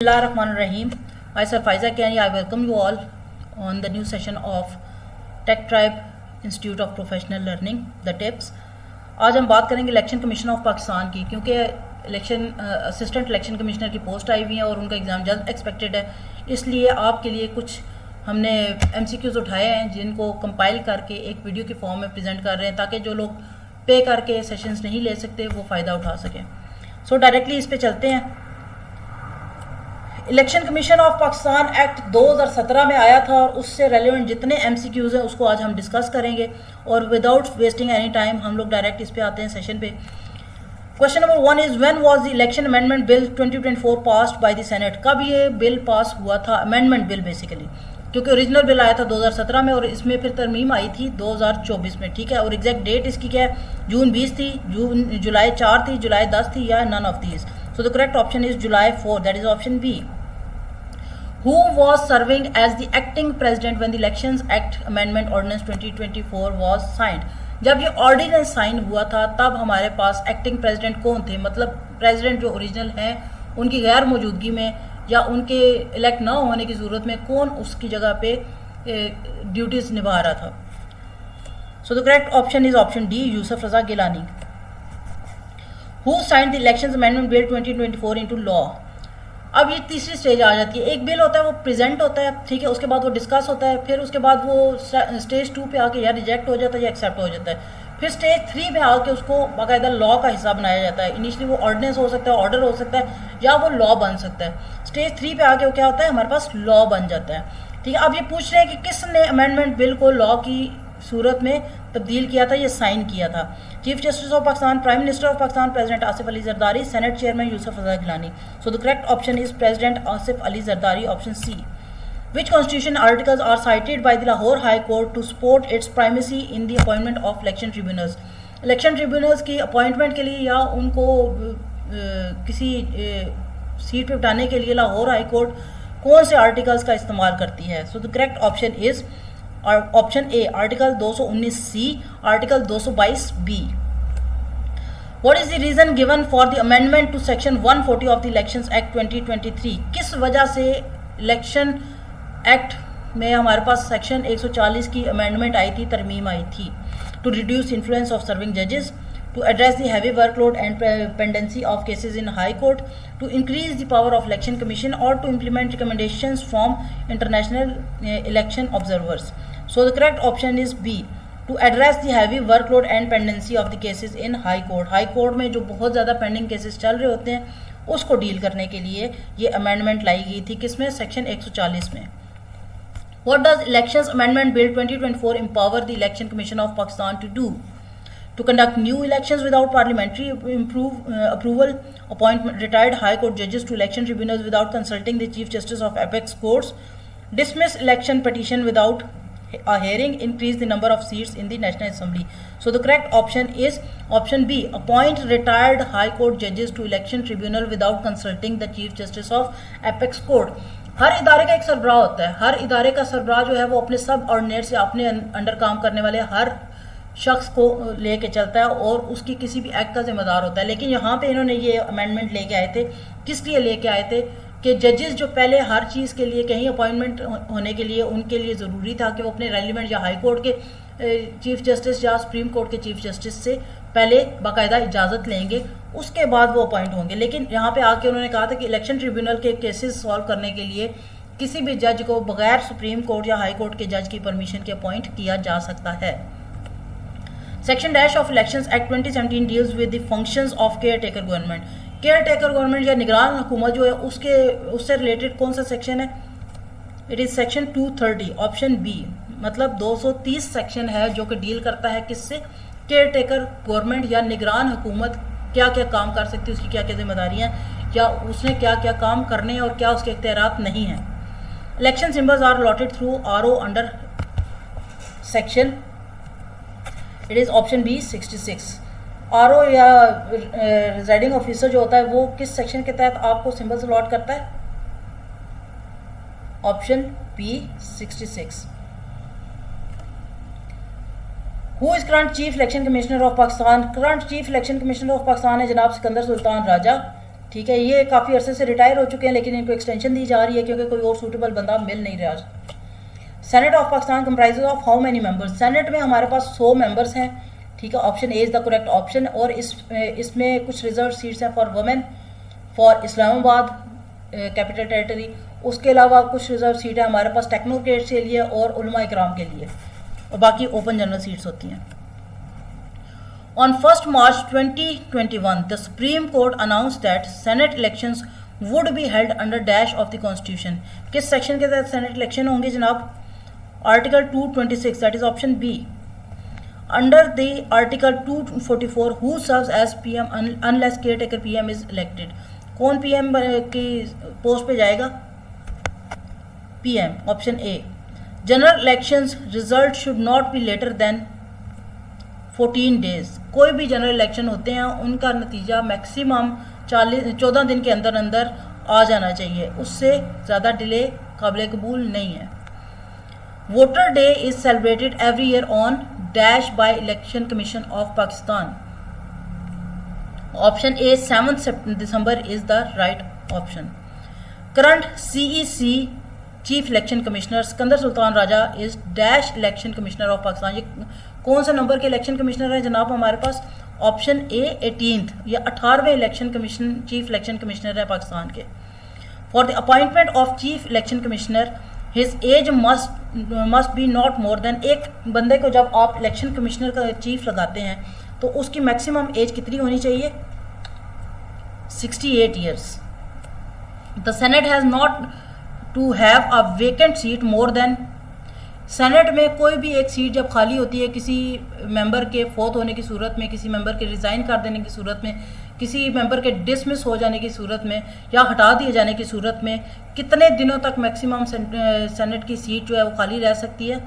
Bismillahirrahmanirrahim. Myself Isaac Kenny. I welcome you all on the new session of Tech Tribe Institute of Professional Learning, the TIPS. आज हम बात करेंगे election commission of Pakistan की, क्योंकि election assistant election commissioner की post आई हुई है और उनका एग्ज़ाम जल्द एक्सपेक्टेड है। इसलिए आपके लिए कुछ हमने MCQs उठाए हैं जिनको कंपाइल करके एक वीडियो के फॉर्म में प्रेजेंट कर रहे हैं, ताकि जो लोग पे करके सेशंस नहीं ले सकते वो फ़ायदा उठा सकें। सो डायरेक्टली इस पे चलते हैं। Election commission of Pakistan act 2017 में आया था और उससे रेलिवेंट जितने MCQs हैं उसको आज हम डिस्कस करेंगे, और विदाउट वेस्टिंग एनी टाइम हम लोग डायरेक्ट इस पे आते हैं सेशन पे। Question number 1 is when was the election amendment bill 2024 passed by the senate. कब ये बिल पास हुआ था? अमेंडमेंट बिल बेसिकली, क्योंकि ओरिजिनल बिल आया था 2017 में और इसमें फिर तरमीम आई थी 2024 में, ठीक है। और एग्जैक्ट डेट इसकी क्या है? जून 20 थी, जुलाई 4 थी, जुलाई 10 थी, या none of these. So the correct option is July 4, that is option B. Who was serving as the acting president when the Elections Act Amendment Ordinance 2024 was signed? जब ये ऑर्डिनेंस साइन हुआ था तब हमारे पास एक्टिंग प्रेसिडेंट कौन थे, मतलब president जो ओरिजिनल हैं उनकी गैर मौजूदगी में या उनके इलेक्ट ना होने की ज़रूरत में कौन उसकी जगह पे ड्यूटीज़ निभा रहा था। So the correct option is option D, Yusuf Raza Gilani. Who signed the Elections Amendment Bill 2024 into law? अब ये तीसरी स्टेज आ जाती है। एक बिल होता है वो प्रेजेंट होता है, ठीक है, उसके बाद वो डिस्कस होता है, फिर उसके बाद वो स्टेज 2 पे आके या रिजेक्ट हो जाता है या एक्सेप्ट हो जाता है, फिर स्टेज 3 पे आके उसको बाकायदा लॉ का हिस्सा बनाया जाता है। इनिशियली वो ऑर्डिनेंस हो सकता है, ऑर्डर हो सकता है, या वो लॉ बन सकता है। स्टेज 3 पे आके वो क्या होता है, हमारे पास लॉ बन जाता है, ठीक है। अब ये पूछ रहे हैं कि किसने अमेंडमेंट बिल को लॉ की सूरत में तब्दील किया था, ये साइन किया था। Chief justice of Pakistan, prime minister of Pakistan, president Asif Ali Zardari, senate chairman Yusuf Raza Gilani. So the correct option is president Asif Ali Zardari, option C. Which constitution articles are cited by the Lahore High Court to support its primacy in the appointment of election tribunals? Election tribunals की appointment के लिए या उनको किसी seat पे बिठाने के लिए लाहौर हाई कोर्ट कौन से आर्टिकल्स का इस्तेमाल करती है? सो the correct option is option A, article 219C, article 222B। What is the reason given for the amendment to section 140 of the Elections Act 2023? किस वजह से इलेक्शन एक्ट में हमारे पास सेक्शन 140 की अमेंडमेंट आई थी, तरमीम आई थी? To reduce influence of serving जजेस, to address the heavy workload and pendency of cases in high court, to increase the power of election commission, और to implement recommendations from international election observers. So the correct option is B, to address the heavy workload and pendency of the cases in high court. High court में जो बहुत ज़्यादा pending cases चल रहे होते हैं उसको डील करने के लिए ये अमेंडमेंट लाई गई थी, किसमें? सेक्शन 140 में। What does Elections Amendment Bill 2024 empower the Election Commission of Pakistan to do? To conduct new elections without parliamentary approval, appoint retired High Court judges to election tribunals without consulting the Chief Justice of apex courts, dismiss election petition without a hearing, increase the number of seats in the National Assembly. So the correct option is option B, appoint retired High Court judges to election tribunal without consulting the Chief Justice of apex court. हर इदारे का एक सरबराह होता है, हर इदारे का सरबराह जो है वो अपने सब ऑर्डिनेट से अपने अंडर काम करने वाले हर शख्स को लेके चलता है और उसकी किसी भी एक्ट का जिम्मेदार होता है। लेकिन यहाँ पे इन्होंने ये अमेंडमेंट लेके आए थे, किस लिए लेके आए थे कि जजेस जो पहले हर चीज़ के लिए कहीं अपॉइंटमेंट होने के लिए उनके लिए ज़रूरी था कि वो अपने रेलिवेंट या हाई कोर्ट के चीफ जस्टिस या सुप्रीम कोर्ट के चीफ जस्टिस से पहले बाकायदा इजाज़त लेंगे, उसके बाद वो अपॉइंट होंगे। लेकिन यहाँ पे आके उन्होंने कहा था कि इलेक्शन ट्रिब्यूनल के केसेस सॉल्व करने के लिए किसी भी जज को बगैर सुप्रीम कोर्ट या हाई कोर्ट के जज की परमिशन के अपॉइंट किया जा सकता है। Section dash of elections act 2017 deals with the functions of care taker government. Care taker government या निगरान हुकूमत जो है उससे रिलेटेड कौन सा सेक्शन है? It is section 230, option B. मतलब 230 सेक्शन है जो कि डील करता है किससे? केयर टेकर गवर्नमेंट या निगरान हुकूमत क्या क्या काम कर सकती है, उसकी क्या क्या जिम्मेदारियाँ, या उसने क्या क्या काम करने हैं और क्या उसके इख्तियारात नहीं हैं। Election symbols are allotted through RO under section, it is option B 66। RO या रिजाइडिंग ऑफिसर जो होता है वो किस सेक्शन के तहत आपको सिंबल्स अलॉट करता है? Option B 66। Who is current chief election commissioner of Pakistan? Current chief election commissioner of Pakistan है जनाब सिकंदर सुल्तान राजा, ठीक है, ये काफ़ी अरसे से रिटायर हो चुके हैं, लेकिन इनको एक्सटेंशन दी जा रही है क्योंकि कोई और सूटेबल बंदा मिल नहीं रहा। Senate of Pakistan comprises of how many members? Senate में हमारे पास 100 मेंबर्स हैं, ठीक है, option A is the correct option. और इसमें कुछ रिजर्व सीट्स हैं for women, for Islamabad capital territory, उसके अलावा कुछ रिजर्व सीट है हमारे पास टेक्नोक्रेट्स के लिए और उलमा इकराम के लिए, और बाकी ओपन जनरल सीट्स होती हैं। On 1st March 2021, the Supreme Court announced that Senate elections would be held under dash of the Constitution. किस सेक्शन के तहत सेनेट इलेक्शन होंगे जनाब? Article 226, that is option B. Under the article 244, who serves as PM unless caretaker PM is elected? कौन PM की post पे जाएगा? PM, option A. General elections result should not be later than 14 days. कोई भी general election होते हैं उनका नतीजा मैक्सिमम 14 दिन के अंदर अंदर आ जाना चाहिए, उससे ज़्यादा डिले काबिल कबूल नहीं है। Voter day is celebrated every year on dash by election commission of Pakistan. Option A 7 December is the right option. Current CEC chief election commissioner Sikandar Sultan Raja is dash election commissioner of Pakistan. ये कौन सा नंबर के election commissioner है जनाब हमारे पास? Option A 18th, या 18वें election commission chief election commissioner है पाकिस्तान के। For the appointment of chief election commissioner his age must be not more than, एक बंदे को जब आप इलेक्शन कमिश्नर का चीफ लगाते हैं तो उसकी मैक्सिमम एज कितनी होनी चाहिए? 68 years. The senate has not to have a vacant seat more than, senate में कोई भी एक सीट जब खाली होती है किसी मेंबर के फोत होने की सूरत में, किसी मेंबर के रिज़ाइन कर देने की सूरत में, किसी मेंबर के डिसमिस हो जाने की सूरत में या हटा दिए जाने की सूरत में, कितने दिनों तक मैक्सिमम सेनेट की सीट जो है वो खाली रह सकती है?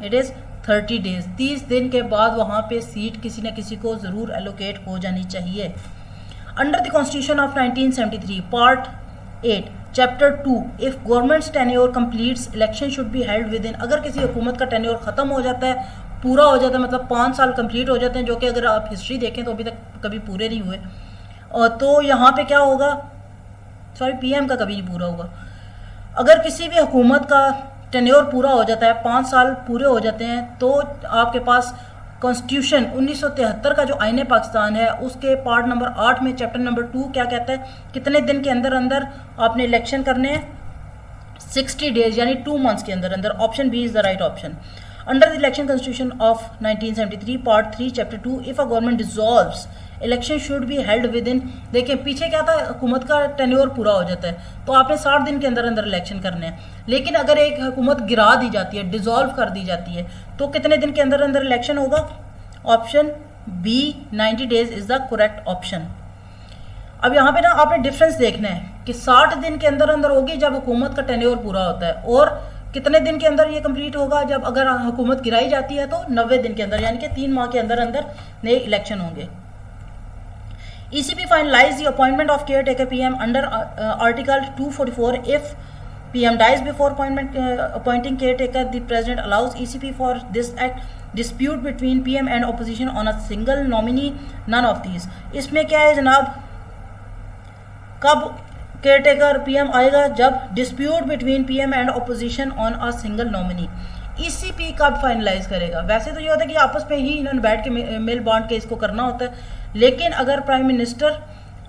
It is 30 days. 30 दिन के बाद वहाँ पे सीट किसी न किसी को ज़रूर एलोकेट हो जानी चाहिए। Under the constitution of 1973 part 8 chapter 2, if governments tenure completes election should be held with in, अगर किसी हुकूमत का टेन्योर ख़त्म हो जाता है, पूरा हो जाता है, मतलब 5 साल कंप्लीट हो जाते हैं, जो कि अगर आप हिस्ट्री देखें तो अभी तक कभी पूरे नहीं हुए, और तो यहाँ पे क्या होगा? सॉरी, पीएम का कभी नहीं पूरा होगा। अगर किसी भी हुकूमत का टेन्योर पूरा हो जाता है, 5 साल पूरे हो जाते हैं, तो आपके पास कॉन्स्टिट्यूशन 1973 का जो आईने पाकिस्तान है उसके पार्ट नंबर 8 में चैप्टर नंबर 2 क्या कहता है? कितने दिन के अंदर अंदर आपने इलेक्शन करने हैं? 60 डेज, यानी 2 मंथ्स के अंदर अंदर। Option B is the right option. Under the election constitution of 1973 part 3 chapter 2, if a government dissolves election should be held within, देखिए पीछे क्या था, हुकूमत का टेन्योर पूरा हो जाता है तो आपने 60 दिन के अंदर अंदर इलेक्शन करने हैं, लेकिन अगर एक हुकूमत गिरा दी जाती है, डिसॉल्व कर दी जाती है, तो कितने दिन के अंदर अंदर इलेक्शन होगा? Option B 90 days is the correct option. अब यहाँ पे ना आपने डिफरेंस देखना है कि 60 दिन के अंदर अंदर होगी जब हुकूमत का टेन्योर पूरा होता है, और कितने दिन के अंदर ये कंप्लीट होगा जब अगर हुकूमत गिराई जाती है, तो 90 दिन के अंदर, यानी कि 3 माह के अंदर अंदर नए इलेक्शन होंगे। ECP finalized the appointment of caretaker PM under Article 244. If PM dies before appointing caretaker, the President allows ECP for this act. Dispute between PM and opposition on a single nominee, none of these. इसमें क्या है जनाब? कब caretaker PM आएगा? जब dispute between PM and opposition on a single nominee. ECP कब finalise करेगा? वैसे तो ये होता है कि आपस में ही इन्होंने बैठ के मेल बांट के इसको करना होता है, लेकिन अगर प्राइम मिनिस्टर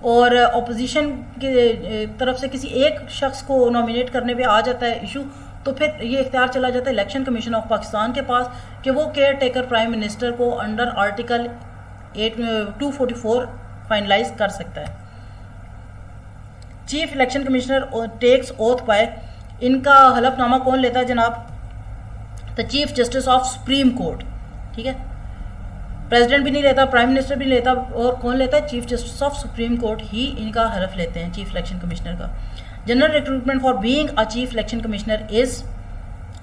और ऑपोजिशन के तरफ से किसी एक शख्स को नॉमिनेट करने पे आ जाता है इशू, तो फिर ये इख्तियार चला जाता है इलेक्शन कमीशन ऑफ पाकिस्तान के पास कि वो केयर टेकर प्राइम मिनिस्टर को अंडर आर्टिकल 244 फाइनलाइज कर सकता है। Chief election commissioner takes oath by, इनका हलफनामा कौन लेता है जनाब? The chief justice of supreme Court. ठीक है, प्रेसिडेंट भी नहीं लेता, प्राइम मिनिस्टर भी नहीं लेता, और कौन लेता है? Chief justice of supreme court ही इनका हलफ लेते हैं चीफ इलेक्शन कमिश्नर का। General recruitment for being a chief election commissioner is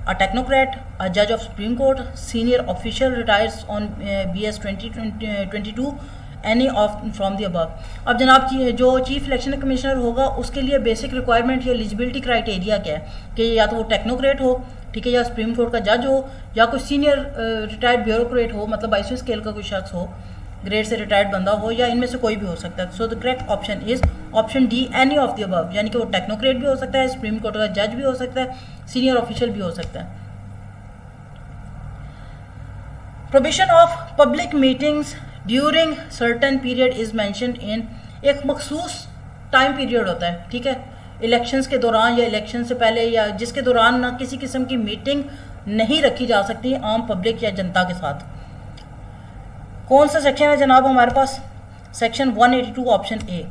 a technocrat, a जज of supreme court, senior official retires on BS 2022, any of from the above. अब जनाब जो चीफ इलेक्शन कमिश्नर होगा उसके लिए basic requirement या eligibility criteria क्या है कि या तो वो टेक्नोक्रेट हो, ठीक है, या सुप्रीम कोर्ट का जज हो, या कोई सीनियर रिटायर्ड ब्यूरोक्रेट हो, मतलब 22वें स्केल का कोई शख्स हो, ग्रेड से रिटायर्ड बंदा हो या इनमें से कोई भी हो सकता है। सो the correct option is option D, any of the above, यानी कि वो टेक्नोक्रेट भी हो सकता है, सुप्रीम कोर्ट का जज भी हो सकता है, सीनियर ऑफिशियल भी हो सकता है। Provision of public meetings during certain period is mentioned इन, एक मखसूस टाइम पीरियड होता है, ठीक है, इलेक्शंस के दौरान या इलेक्शन से पहले या जिसके दौरान ना किसी किस्म की मीटिंग नहीं रखी जा सकती आम पब्लिक या जनता के साथ। कौन सा सेक्शन है जनाब हमारे पास? Section 182 option A.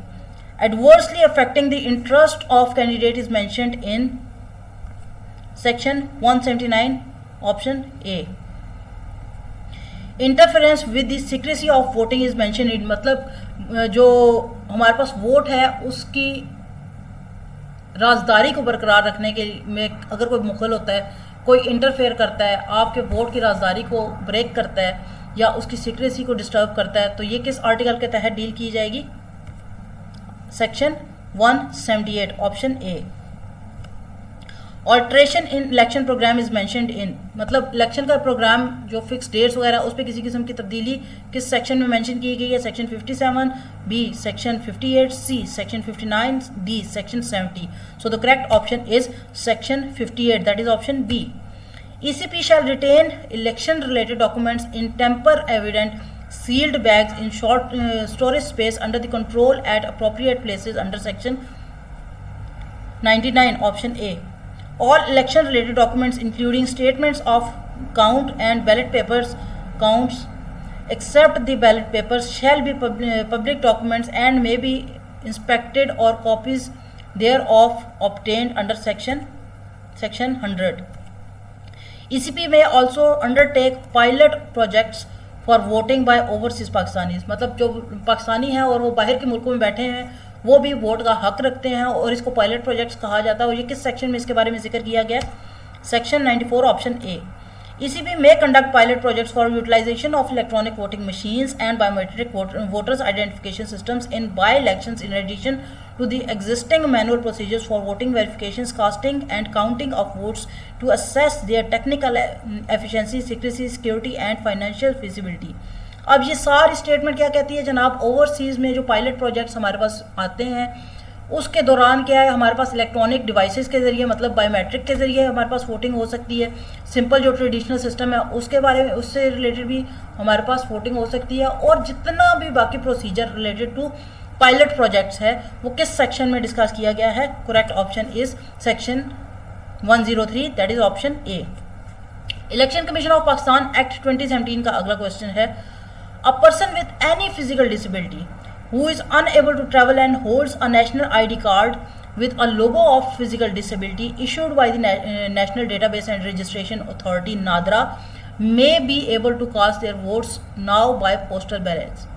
Adversely affecting the interest of candidate is mentioned in section 179 option A. Interference with the secrecy of voting is mentioned in, मतलब जो हमारे पास वोट है उसकी राजदारी को बरकरार रखने के में अगर कोई मुखल होता है, कोई इंटरफेयर करता है, आपके वोट की राजदारी को ब्रेक करता है या उसकी सीक्रेसी को डिस्टर्ब करता है, तो ये किस आर्टिकल के तहत डील की जाएगी? Section 178 option A. Alteration in election programme is mentioned in, मतलब इलेक्शन का प्रोग्राम जो फिक्स डेट्स वगैरह उस पर किसी किस्म की तब्दीली किस सेक्शन में मेंशन की गई है? Section 57, B section 58, C section 59, D section 70। So the correct option is section 58, that is option B. ECP shall retain election related documents in tamper evident sealed bags in short storage space under the control at appropriate places under section 99 option A. All election related documents including statements of count and ballot papers counts except the ballot papers shall be public documents and may be inspected or copies thereof obtained under section 100. ECP may also undertake pilot projects for voting by overseas Pakistanis, मतलब जो पाकिस्तानी हैं और वो बाहर के मुल्कों में बैठे हैं वो भी वोट का हक रखते हैं और इसको पायलट प्रोजेक्ट्स कहा जाता है। और ये किस सेक्शन में इसके बारे में जिक्र किया गया? Section 94 option A. ECP may conduct pilot projects for utilization of electronic voting machines and biometric voters identification systems in by-elections in addition to the existing manual procedures for voting verifications, casting and counting of votes to assess their technical efficiency, secrecy, security and financial feasibility। अब ये सारी statement क्या कहती है जनाब? Overseas में जो pilot projects हमारे पास आते हैं उसके दौरान क्या है, हमारे पास इलेक्ट्रॉनिक डिवाइसेस के ज़रिए मतलब बायोमेट्रिक के ज़रिए हमारे पास वोटिंग हो सकती है। सिंपल जो ट्रेडिशनल सिस्टम है उसके बारे में उससे रिलेटेड भी हमारे पास वोटिंग हो सकती है। और जितना भी बाकी procedure related to pilot projects है वो किस सेक्शन में डिस्कस किया गया है? Correct option is section 103, that is option A. Election commission of Pakistan act 2017 का अगला क्वेश्चन है, a person with any physical disability who is unable to travel and holds a national ID card with a logo of physical disability issued by the National Database and Registration Authority NADRA may be able to cast their votes now by postal ballots।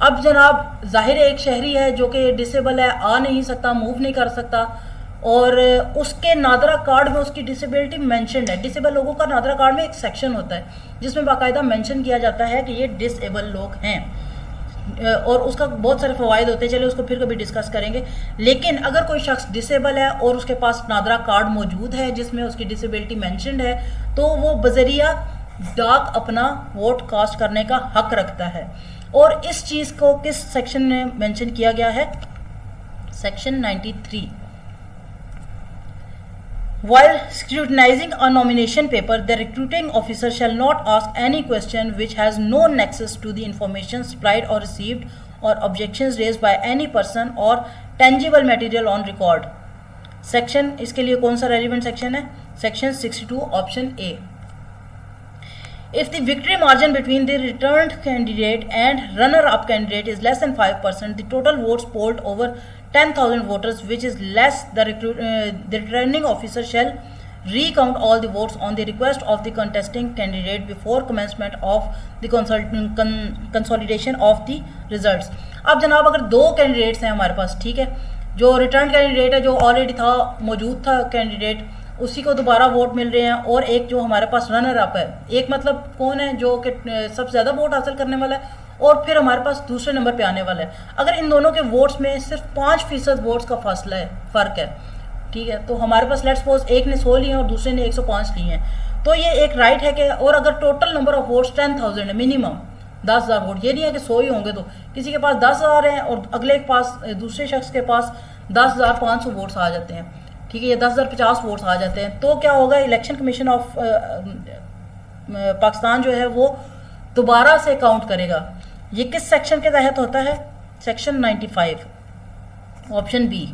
अब जनाब जाहिर है एक शहरी है जो कि disable है, आ नहीं सकता, मूव नहीं कर सकता और उसके नादरा कार्ड में उसकी डिसेबिलिटी मेंशन है। डिसेबल लोगों का नादरा कार्ड में एक सेक्शन होता है जिसमें बाकायदा मेंशन किया जाता है कि ये डिसेबल लोग हैं और उसका बहुत सारे फ़वाइद होते हैं, चलिए उसको फिर कभी डिस्कस करेंगे। लेकिन अगर कोई शख्स डिसेबल है और उसके पास नादरा कार्ड मौजूद है जिसमें उसकी डिसेबिलिटी मेंशन्ड है तो वो बजरिया डाक अपना वोट कास्ट करने का हक रखता है। और इस चीज़ को किस सेक्शन में मेंशन किया गया है? Section 93। While scrutinizing a nomination paper, the recruiting officer shall not ask any question which has no nexus to the information supplied or received or objections raised by any person or tangible material on record। Section इसके लिए कौन सा relevant section है? Section 62 option A. If the victory margin between the returned candidate and runner-up candidate is less than 5%, the total votes polled over 10,000 voters, which is less, the returning officer shall recount all the votes on the request of the contesting candidate before commencement of the consolidation of the results। अब जनाब अगर दो candidates हैं हमारे पास, ठीक है, जो return candidate है जो ऑलरेडी था मौजूद था कैंडिडेट उसी को दोबारा वोट मिल रहे हैं और एक जो हमारे पास रनर अप है, एक मतलब कौन है जो कि सबसे ज़्यादा वोट हासिल करने वाला है और फिर हमारे पास दूसरे नंबर पे आने वाला है। अगर इन दोनों के वोट्स में सिर्फ 5% वोट्स का फासला है, फ़र्क है, ठीक है, तो हमारे पास लेट्स सपोज एक ने 100 लिए और दूसरे ने 105 लिए हैं, तो ये एक राइट है कि और अगर टोटल नंबर ऑफ वोट्स 10,000 है मिनिमम, 10,000 वोट, ये नहीं है कि 100 ही होंगे, तो किसी के पास 10,000 हैं और अगले के पास, दूसरे शख्स के पास 10,500 वोट्स आ जाते हैं, ठीक है, ये 10,050 वोट्स आ जाते हैं, तो क्या होगा, इलेक्शन कमीशन ऑफ पाकिस्तान जो है वो दोबारा से काउंट करेगा। ये किस सेक्शन के तहत होता है? Section 95, option B.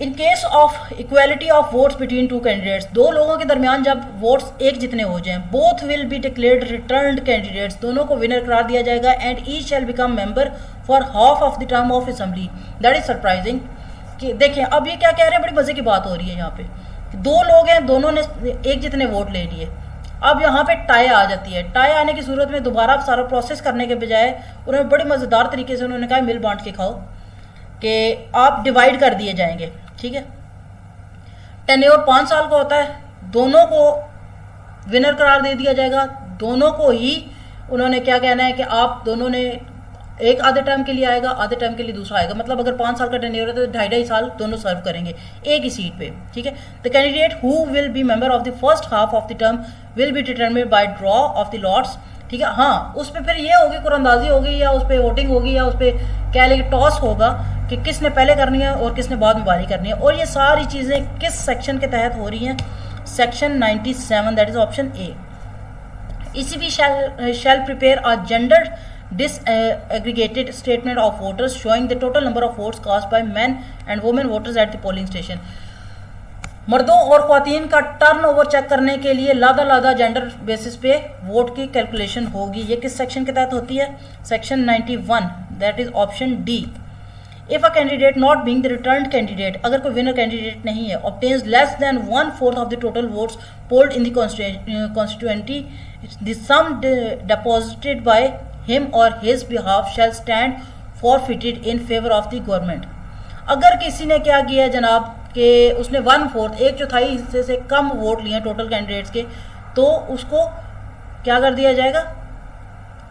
In case of equality of votes between two candidates, दो लोगों के दरमियान जब वोट्स एक जितने हो जाएं, both will be declared returned candidates, दोनों को विनर करार दिया जाएगा, and each shell become member for half of the term of assembly. That is surprising कि देखें अब ये क्या कह रहे हैं, बड़ी मजे की बात हो रही है यहाँ पे, दो लोग हैं, दोनों ने एक जितने वोट ले लिए, अब यहाँ पे टाई आ जाती है, टाई आने की सूरत में दोबारा सारा प्रोसेस करने के बजाय उन्होंने बड़े मज़ेदार तरीके से उन्होंने कहा मिल बांट के खाओ, कि आप डिवाइड कर दिए जाएंगे, ठीक है। टेन्योर 5 साल का होता है, दोनों को विनर करार दे दिया जाएगा, दोनों को ही उन्होंने क्या कहना है कि आप दोनों ने एक आधे टर्म के लिए आएगा, आधे टर्म के लिए दूसरा आएगा, मतलब अगर 5 साल का टेन्योर है तो 2.5 साल दोनों सर्व करेंगे एक ही सीट पे, ठीक है। The candidate who will be member of the first half of the term will be determined bye draw of the lots, ठीक है। हाँ, उस पर फिर ये होगी, कुरअंदाजी होगी, या उस पर वोटिंग होगी, या उस पर कह लेंगे टॉस होगा कि किसने पहले करनी है और किसने बाद में बारी करनी है। और ये सारी चीज़ें किस सेक्शन के तहत हो रही हैं? Section 97, that is option A. ECB shall prepare a gendered disaggregated statement of voters showing the total number of votes cast by men and women voters at the polling station। मर्दों और ख्वातीन का turn over check करने के लिए लादा gender basis पे vote की calculation होगी। ये किस सेक्शन के तहत होती है? Section 91, that is option D. If a candidate not being the returned candidate, अगर कोई विनर कैंडिडेट नहीं है, obtains less than 1/4 of the total votes polled in the constituency, the sum deposited by him और his behalf shall stand forfeited in favour of the government. अगर किसी ने क्या किया जनाब कि उसने 1/4 1/4 हिस्से से कम वोट लिए टोटल कैंडिडेट्स के, तो उसको क्या कर दिया जाएगा?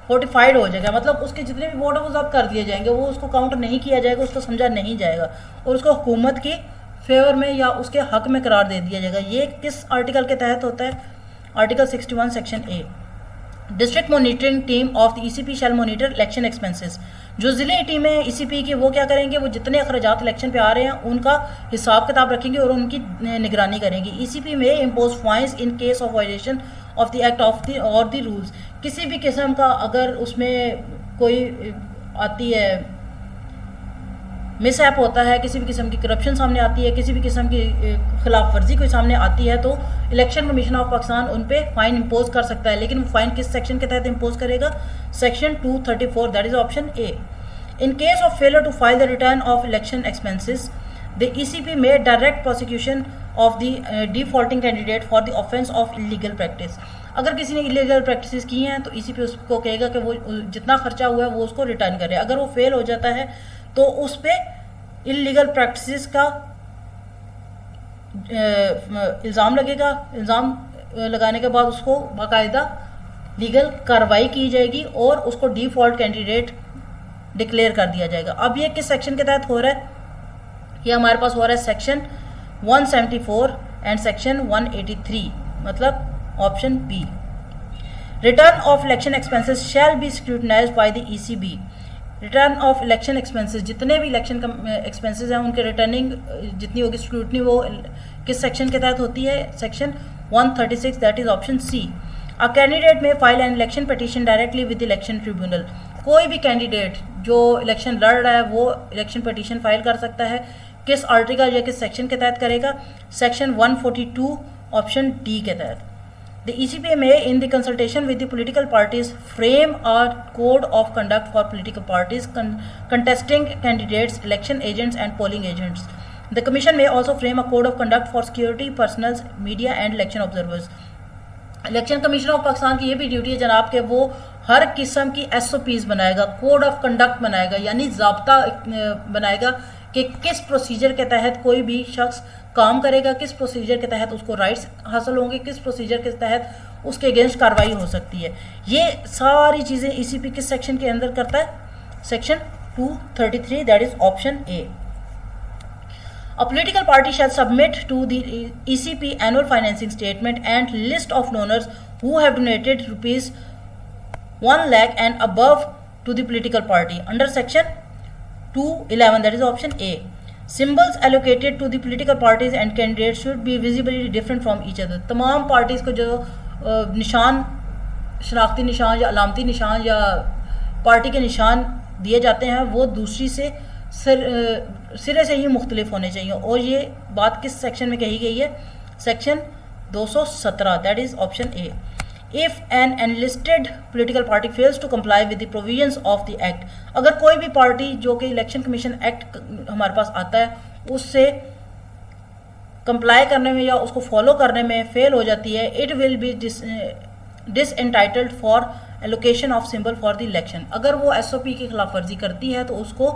फोर्टिफाइड हो जाएगा, मतलब उसके जितने भी वोट है वो जब्त कर दिए जाएंगे, वो उसको काउंट नहीं किया जाएगा, उसको समझा नहीं जाएगा और उसको हुकूमत की फेवर में या उसके हक में करार दे दिया जाएगा। ये किस आर्टिकल के तहत होता है? Article 61 section A. District monitoring team of the ECP shall monitor election expenses. जो जिले टीम है ECP की, वो क्या करेंगे? वो जितने अखराजात इलेक्शन पे आ रहे हैं उनका हिसाब किताब रखेंगे और उनकी निगरानी करेंगी। ECP may impose fines in case of violation of the act of the और द रूल्स। किसी भी किस्म का अगर उसमें कोई आती है मिसहैप होता है, किसी भी किस्म की करप्शन सामने आती है, किसी भी किस्म की खिलाफ वर्जी कोई सामने आती है, तो इलेक्शन कमीशन ऑफ पाकिस्तान उन पे फाइन इम्पोज कर सकता है। लेकिन वो फाइन किस सेक्शन के तहत इम्पोज करेगा? Section 234, that is option A. In case of failure to file the return of election expenses, the ECP may direct prosecution of the defaulting candidate for the offence of illegal practice. अगर किसी ने illegal practice की हैं तो ECP उसको कहेगा कि वो जितना खर्चा हुआ है वो उसको रिटर्न करे। अगर वो फेल हो जाता है तो उस पर इलीगल प्रैक्टिस का इल्ज़ाम लगेगा। इल्ज़ाम लगाने के बाद उसको बाकायदा लीगल कार्रवाई की जाएगी और उसको डिफ़ॉल्ट कैंडिडेट डिक्लेयर कर दिया जाएगा। अब ये किस सेक्शन के तहत हो रहा है? ये हमारे पास हो रहा है सेक्शन 174 एंड सेक्शन 183, मतलब option B. Return of election expenses shall be scrutinised by the ECB। Return of election expenses, जितने भी इलेक्शन एक्सपेंसेस हैं उनके रिटर्निंग जितनी होगी स्क्रूटनी, वो किस सेक्शन के तहत होती है? Section 136, that is option C. A candidate may file an election petition directly with election tribunal. कोई भी कैंडिडेट जो इलेक्शन लड़ रहा है वो इलेक्शन पिटीशन फाइल कर सकता है। किस आर्टिकल या किस सेक्शन के तहत करेगा? सेक्शन 142, ऑप्शन डी के तहत। The ECP may, in the consultation with the political parties, frame a code of conduct for political parties, contesting candidates, election agents and polling agents. The Commission may also frame a code of conduct for security personnel, media and election observers. Election commission of Pakistan की ये भी duty है जनाब कि वो हर किस्म की SOPs बनाएगा, कोड ऑफ कंडक्ट बनाएगा, यानी ज़ाब्ता बनाएगा कि किस प्रोसीजर के तहत कोई भी शख्स काम करेगा, किस प्रोसीजर के तहत उसको राइट्स हासिल होंगे, किस प्रोसीजर के तहत उसके अगेंस्ट कार्रवाई हो सकती है। ये सारी चीज़ें ECP किस सेक्शन के अंदर करता है? Section 233, that is option A. A political party shall submit to the ECP annual financing statement and list of donors who have donated rupees 1 lakh and above to the political party under section 211, that is option A. Symbols allocated to the political parties and candidates should be visibly different from each other. तमाम parties को जो निशान, शनाख्ती निशान या अलामती निशान या party के निशान दिए जाते हैं वो दूसरी से सिरे से ही मुख्तलिफ होने चाहिए। और ये बात किस सेक्शन में कही गई है? Section 217, that is option A. If an enlisted political party fails to comply with the provisions of the act, अगर कोई भी पार्टी जो कि इलेक्शन कमीशन एक्ट हमारे पास आता है उससे कंप्लाई करने में या उसको फॉलो करने में फेल हो जाती है, it will be disentitled for allocation of symbol for the election. अगर वो SOP की खिलाफ वर्जी करती है तो उसको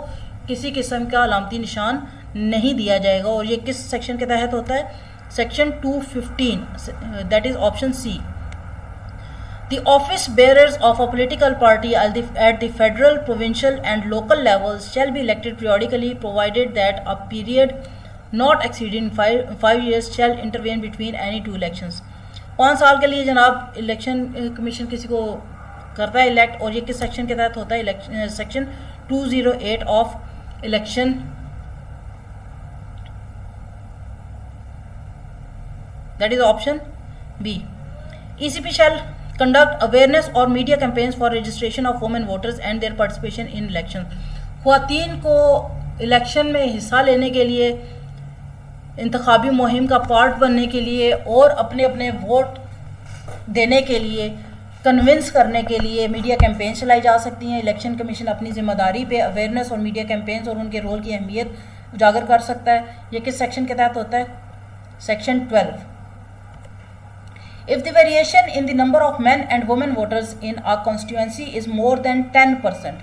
किसी किस्म का अलामती निशान नहीं दिया जाएगा। और ये किस सेक्शन के तहत होता है? Section 215, that is option C. The office bearers of a political party at the federal, provincial and local levels shall be elected periodically, provided that a period not exceeding 5 years shall intervene between any two elections. 5 साल के लिए जनाब election commission किसी को करता है elect. और ये किस सेक्शन के तहत होता है? Section 208 of election, that is option B. ECP shall conduct awareness और media campaigns for registration of women voters and their participation in election. ख्वातीन को इलेक्शन में हिस्सा लेने के लिए, इंतखाबी मुहिम का पार्ट बनने के लिए और अपने अपने वोट देने के लिए कन्विंस करने के लिए मीडिया कैंपेन चलाई जा सकती हैं। इलेक्शन कमीशन अपनी जिम्मेदारी पे अवेयरनेस और मीडिया कैंपेन्स और उनके रोल की अहमियत उजागर कर सकता है। ये किस सेक्शन के तहत होता है? Section 12। If the variation in the number of men and women voters in a constituency is more than 10%,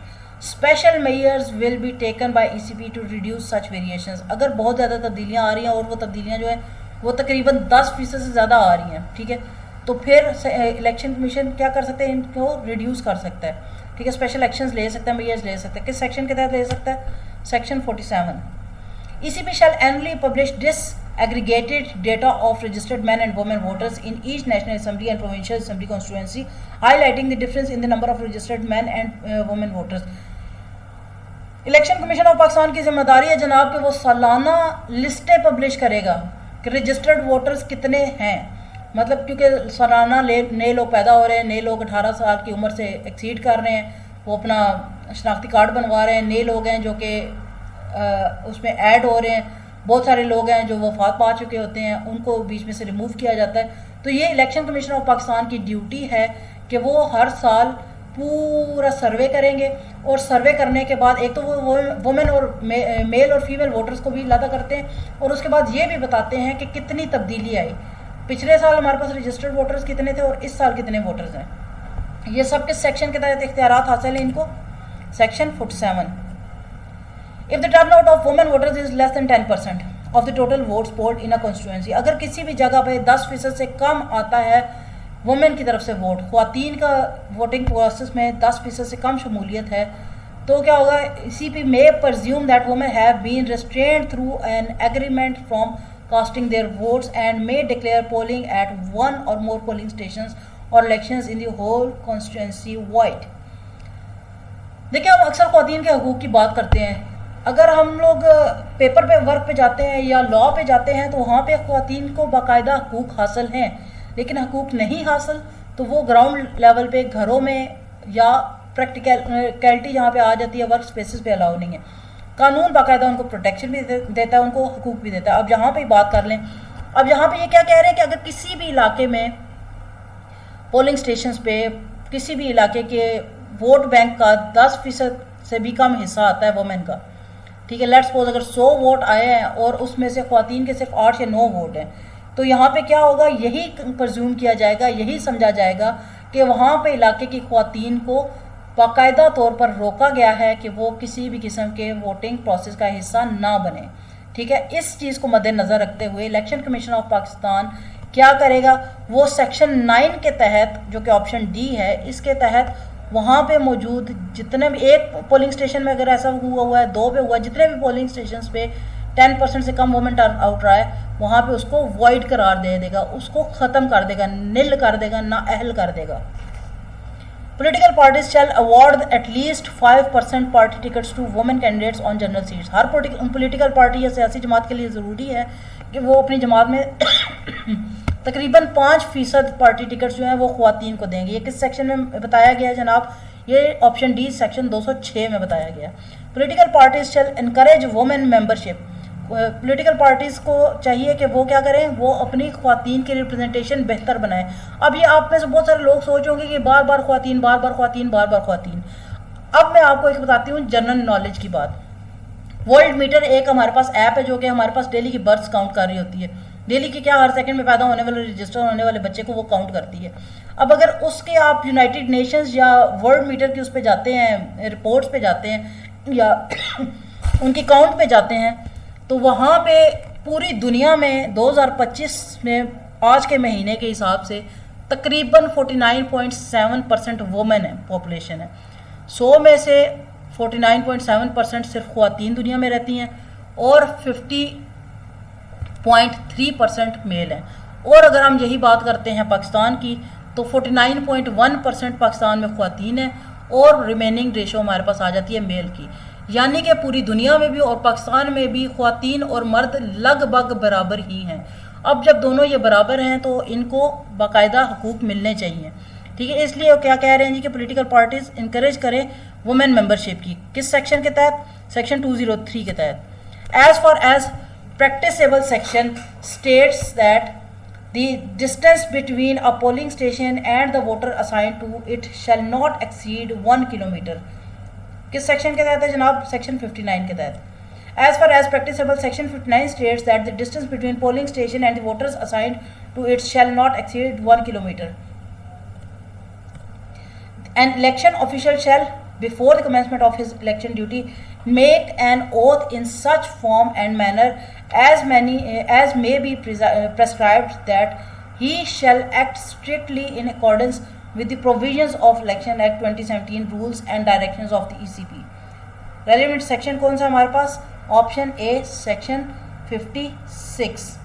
special measures will be taken by ECP to reduce such variations. अगर बहुत ज़्यादा तब्दीलियाँ आ रही हैं और वो तब्दीलियाँ जो है वो तकरीबन 10% से ज़्यादा आ रही हैं, ठीक है, तो फिर इलेक्शन कमीशन क्या कर सकते हैं? इनको रिड्यूस कर सकता है, ठीक है, स्पेशल एक्शंस ले सकता है, मेजर्स ले सकता है। किस सेक्शन के तहत ले सकता है? Section 47। ECP shall annually publish disaggregated data of registered men and women voters in each National Assembly and Provincial Assembly constituency, highlighting the difference in the number of registered men and women voters. Election commission of Pakistan की जिम्मेदारी है जनाब कि वो सालाना लिस्टें publish करेगा कि registered voters कितने हैं। मतलब क्योंकि सालाना नए लोग पैदा हो रहे हैं, नए लोग 18 साल की उम्र से एक्सीड कर रहे हैं, वो अपना शनाख्ती कार्ड बनवा रहे हैं, नए लोग हैं जो कि उसमें ऐड हो रहे हैं, बहुत सारे लोग हैं जो वफात पा चुके होते हैं, उनको बीच में से रिमूव किया जाता है। तो ये इलेक्शन कमीशन ऑफ पाकिस्तान की ड्यूटी है कि वो हर साल पूरा सर्वे करेंगे और सर्वे करने के बाद एक तो वो वुमेन और मेल और फीमेल वोटर्स को भी लादा करते हैं और उसके बाद ये भी बताते हैं कि कितनी तब्दीली आई, पिछले साल हमारे पास रजिस्टर्ड वोटर्स कितने थे और इस साल कितने वोटर्स हैं। ये सब किस सेक्शन के तहत इख्तियारात हासिल हैं इनको? Section 47। If the turnout of women voters is less than 10% of the total votes polled in a constituency, अगर किसी भी जगह पे 10% से कम आता है वुमेन की तरफ से वोट, ख्वातीन का वोटिंग प्रोसेस में 10% से कम शमूलियत है, तो क्या होगा? ECP may presume that women have been restrained through an agreement from casting their votes and may declare polling at one or more polling stations or elections in the whole constituency void. देखिए, हम अक्सर ख्वातीन के हकूक़ की बात करते हैं। अगर हम लोग पेपर पे वर्क पे जाते हैं या लॉ पे जाते हैं तो वहाँ पे ख्वातीन को बाकायदा हकूक़ हासिल हैं, लेकिन हकूक़ नहीं हासिल तो वो ग्राउंड लेवल पे घरों में या प्रैक्टिकलिटी जहाँ पे आ जाती है वर्क स्पेसिस पे अलाउ नहीं है। कानून बाकायदा उनको प्रोटेक्शन भी देता है, उनको हकूक़ भी देता है। अब यहाँ पे बात कर लें, अब यहाँ पे ये क्या कह रहे हैं कि अगर किसी भी इलाके में पोलिंग स्टेशंस पे किसी भी इलाके के वोट बैंक का 10% से भी कम हिस्सा आता है वुमेन का, ठीक है, लेट्स सपोज अगर 100 वोट आए हैं और उसमें से ख्वातीन के सिर्फ 8 या 9 वोट हैं, तो यहाँ पे क्या होगा? यही प्रज्यूम किया जाएगा, यही समझा जाएगा कि वहाँ पे इलाके की ख्वातीन को बाकायदा तौर पर रोका गया है कि वो किसी भी किस्म के वोटिंग प्रोसेस का हिस्सा ना बने, ठीक है। इस चीज़ को मद्देनज़र रखते हुए इलेक्शन कमीशन ऑफ पाकिस्तान क्या करेगा? वो सेक्शन 9 के तहत, जो कि ऑप्शन डी है, इसके तहत वहाँ पे मौजूद जितने भी, एक पोलिंग स्टेशन में अगर ऐसा हुआ है, 2 पे हुआ, जितने भी पोलिंग स्टेशंस पे 10% से कम वुमेन टर्न आउट रहा है, वहाँ पे उसको वॉइड करार दे देगा, उसको ख़त्म कर देगा, निल कर देगा, ना अहल कर देगा। Political parties shall award at least 5% party tickets to women candidates on general seats. हर पॉलिटिकल पार्टी या सियासी जमात के लिए ज़रूरी है कि वो अपनी जमात में तकरीबन 5% पार्टी टिकट्स जो हैं वो ख़वातीन को देंगे। ये किस सेक्शन में बताया गया है जनाब? ये ऑप्शन डी सेक्शन 206 में बताया गया। Political parties shall encourage women membership. Political parties को चाहिए कि वो क्या करें, वो अपनी ख़वातीन की रिप्रेजेंटेशन बेहतर बनाएं। अब ये आप में से बहुत सारे लोग सोच होंगे कि बार बार ख़वातीन, बार बार ख़वातीन, बार बार ख़वातीन। अब मैं आपको एक बताती हूँ जनरल नॉलेज की बात। वर्ल्ड मीटर एक हमारे पास ऐप है जो कि हमारे पास डेली की बर्थ काउंट कर रही होती है। डेली की क्या, हर सेकंड में पैदा होने वाले, रजिस्टर होने वाले बच्चे को वो काउंट करती है। अब अगर उसके आप यूनाइटेड नेशंस या वर्ल्ड मीटर की उस पे जाते हैं, रिपोर्ट्स पे जाते हैं या उनकी काउंट पे जाते हैं, तो वहाँ पे पूरी दुनिया में 2025 में आज के महीने के हिसाब से तकरीबन 49.7% वुमेन है, पॉपुलेशन है। 100 में से 49.7% सिर्फ ख़वातीन दुनिया में रहती हैं और 50.3% मेल हैं। और अगर हम यही बात करते हैं पाकिस्तान की, तो 49.1% पाकिस्तान में ख़वातीन है और रिमेनिंग रेशो हमारे पास आ जाती है मेल की। यानी कि पूरी दुनिया में भी और पाकिस्तान में भी ख़वातीन और मर्द लगभग बराबर ही हैं। अब जब दोनों ये बराबर हैं तो इनको बाकायदा हकूक़ मिलने चाहिए, ठीक है। इसलिए वो क्या कह रहे हैं जी कि पॉलिटिकल पार्टीज इंकरेज करें वुमेन मेंबरशिप की। किस सेक्शन के तहत? सेक्शन 203 के तहत। As far as practicable section states that the distance between a polling station and the voter assigned to it shall not exceed 1 kilometer। किस सेक्शन के तहत है जनाब? सेक्शन 59 के तहत। As far as practicable, section 59 states that the distance between polling station and the voters assigned to it shall not exceed 1 kilometer। An election official shall, before the commencement of his election duty, make an oath in such form and manner as may be prescribed, that he shall act strictly in accordance with the provisions of Election Act 2017 rules and directions of the ECP। Relevant section कौन सा हमारे पास? Option A section 56।